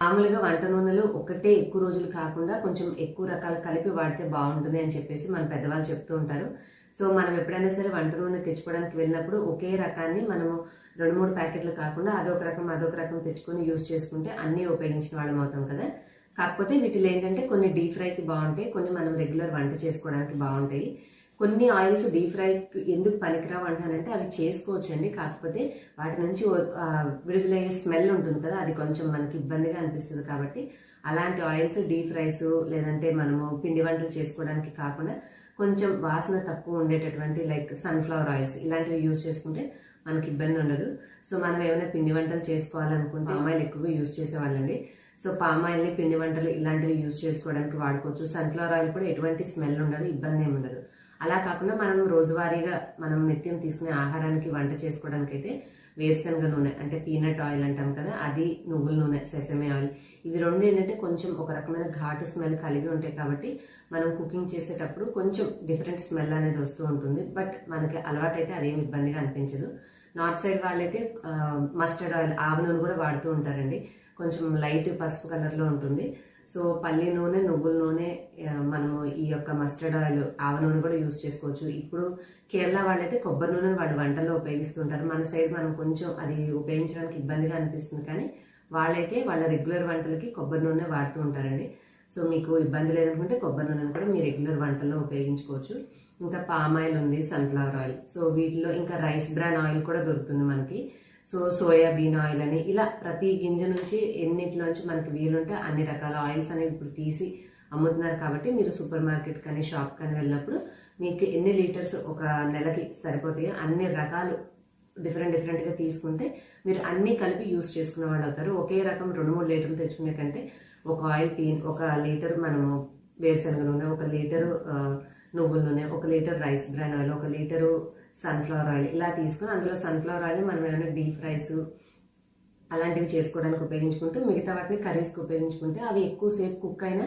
మామూలుగా వంట నూనెలు ఒకటే ఎక్కువ రోజులు కాకుండా కొంచెం ఎక్కువ రకాలు కలిపి వాడితే బాగుంటుంది అని చెప్పేసి మన పెద్దవాళ్ళు చెప్తూ ఉంటారు. సో మనం ఎప్పుడైనా సరే వంట నూనె తెచ్చుకోవడానికి వెళ్ళినప్పుడు ఒకే రకాన్ని మనము 2-3 ప్యాకెట్లు కాకుండా అదొక రకం తెచ్చుకొని యూజ్ చేసుకుంటే అన్నీ ఉపయోగించిన వాళ్ళం అవుతాం కదా. కాకపోతే వీటిలో ఏంటంటే కొన్ని డీప్ ఫ్రైకి బాగుంటాయి, కొన్ని మనం రెగ్యులర్ వంట చేసుకోవడానికి బాగుంటాయి. కొన్ని ఆయిల్స్ డీప్ ఫ్రైకి ఎందుకు పనికిరావు అంటానంటే అవి చేసుకోవచ్చండి, కాకపోతే వాటి నుంచి విడుదలయ్యే స్మెల్ ఉంటుంది కదా, అది కొంచెం మనకి ఇబ్బందిగా అనిపిస్తుంది. కాబట్టి అలాంటి ఆయిల్స్ డీప్ ఫ్రైస్ లేదంటే మనము పిండి వంటలు చేసుకోవడానికి కాకుండా కొంచెం వాసన తక్కువ ఉండేటటువంటి లైక్ సన్ఫ్లవర్ ఆయిల్స్ ఇలాంటివి యూజ్ చేసుకుంటే మనకి ఇబ్బంది ఉండదు. సో మనం ఏమైనా పిండి వంటలు చేసుకోవాలనుకుంటే పామాయిల్ ఎక్కువగా యూజ్ చేసేవాళ్ళండి. సో పామాయిల్ని పిండి వంటలు ఇలాంటివి యూజ్ చేసుకోవడానికి వాడుకోవచ్చు. సన్ఫ్లవర్ ఆయిల్ కూడా ఎటువంటి స్మెల్ ఉండదు, ఇబ్బంది ఏమి ఉండదు. అలా కాకుండా మనం రోజువారీగా మనం నిత్యం తీసుకునే ఆహారానికి వంట చేసుకోవడానికి అయితే వేరుశనగ నూనె అంటే పీనట్ ఆయిల్ అంటాం కదా, అది నువ్వుల నూనె సెసమే ఆయిల్, ఇవి రెండు ఏంటంటే కొంచెం ఒక రకమైన ఘాటు స్మెల్ కలిగి ఉంటాయి. కాబట్టి మనం కుకింగ్ చేసేటప్పుడు కొంచెం డిఫరెంట్ స్మెల్ అనేది వస్తూ ఉంటుంది. బట్ మనకి అలవాటు అయితే అదేమి ఇబ్బందిగా అనిపించదు. నార్త్ సైడ్ వాళ్ళైతే మస్టర్డ్ ఆయిల్ ఆవ నూనె కూడా వాడుతూ ఉంటారండి, కొంచెం లైట్ పసుపు కలర్లో ఉంటుంది. సో పల్లి నూనె, నువ్వుల నూనె, మనము ఈ యొక్క మస్టర్డ్ ఆయిల్ ఆవ నూనె కూడా యూజ్ చేసుకోవచ్చు. ఇప్పుడు కేరళ వాళ్ళైతే కొబ్బరి నూనెను వాళ్ళు వంటల్లో ఉపయోగిస్తుంటారు. మన సైడ్ మనం కొంచెం అది ఉపయోగించడానికి ఇబ్బందిగా అనిపిస్తుంది, కానీ వాళ్ళైతే వాళ్ళ రెగ్యులర్ వంటలకి కొబ్బరి నూనె వాడుతూ ఉంటారండి. సో మీకు ఇబ్బంది లేదనుకుంటే కొబ్బరి నూనెను కూడా మీ రెగ్యులర్ వంటల్లో ఉపయోగించుకోవచ్చు. ఇంకా పామ్ ఆయిల్ ఉంది, సన్ఫ్లవర్ ఆయిల్, సో వీటిలో ఇంకా రైస్ బ్రాన్ ఆయిల్ కూడా దొరుకుతుంది మనకి. సో సోయాబీన్ ఆయిల్ అని ఇలా ప్రతి గింజ నుంచి ఎన్నిటిలోంచి మనకి వీలుంటే అన్ని రకాల ఆయిల్స్ అనేవి ఇప్పుడు తీసి అమ్ముతున్నారు. కాబట్టి మీరు సూపర్ మార్కెట్ కానీ షాప్ కానీ వెళ్ళినప్పుడు మీకు ఎన్ని లీటర్స్ ఒక నెలకి సరిపోతాయో అన్ని రకాలు డిఫరెంట్గా తీసుకుంటే మీరు అన్ని కలిపి యూజ్ చేసుకునే వాళ్ళు అవుతారు. ఒకే రకం 2-3 లీటర్లు తెచ్చుకునే కంటే ఒక ఆయిల్ ఒక లీటర్ మనము వేరుశనగ నూనె, 1 లీటరు నువ్వుల నూనె, 1 litre rice bran oil, 1 litre sunflower oil ఇలా తీసుకుని అందులో సన్ఫ్లవర్ ఆయిల్ మనం ఏమైనా డీప్ ఫ్రైస్ అలాంటివి చేసుకోవడానికి ఉపయోగించుకుంటూ మిగతా వాటిని కర్రీస్కి ఉపయోగించుకుంటే అవి ఎక్కువసేపు కుక్ అయినా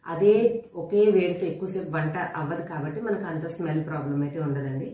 అదే ఒకే వేడితో ఎక్కువసేపు వంట అవ్వదు. కాబట్టి మనకు అంత స్మెల్ ప్రాబ్లం అయితే ఉండదండి.